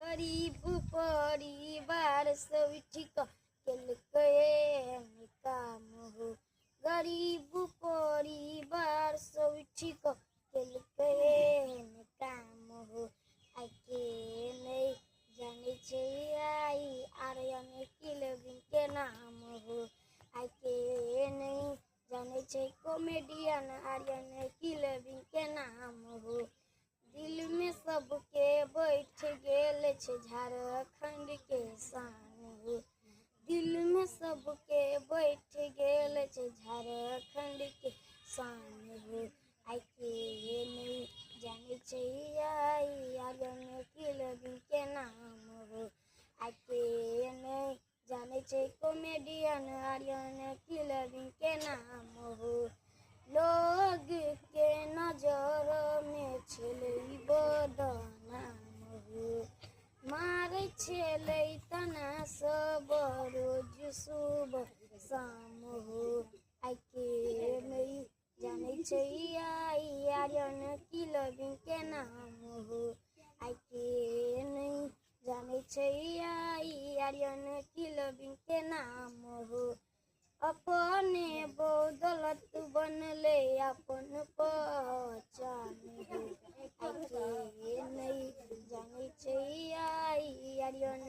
गरीब परिवार सब ठीक केलकै काम हो। गरीब परिवार सब ठीक केलकै काम हो। आके नहीं जाने छै आई आर्यन किलबिन के नाम हो। आके नहीं जाने छै कॉमेडियन आर्यन किलबिन के नाम हो। दिल में सबके बैठ गेल छै झारखंड के शान हो। दिल में सबके बैठ गेल छै झारखंड के शान हो। आके नहीं जाने छै आई आर्यन किलबिन के नाम हो। आके नहीं जाने छै कॉमेडियन आर्यन किलबिन के नाम हो। लोग के नजर में छेलै बदनाम हो। मारै छेलै तना सब रोज सुबह शाम हो। आके नहीं जाने छै आई आर्यन किलबिन के नाम हो। आके नहीं जाने छै आई आर्यन किलबिन के नाम हो। अपने बदौलत बनले अपन पहचान हो। आके नहीं जाने छै आई आर्यन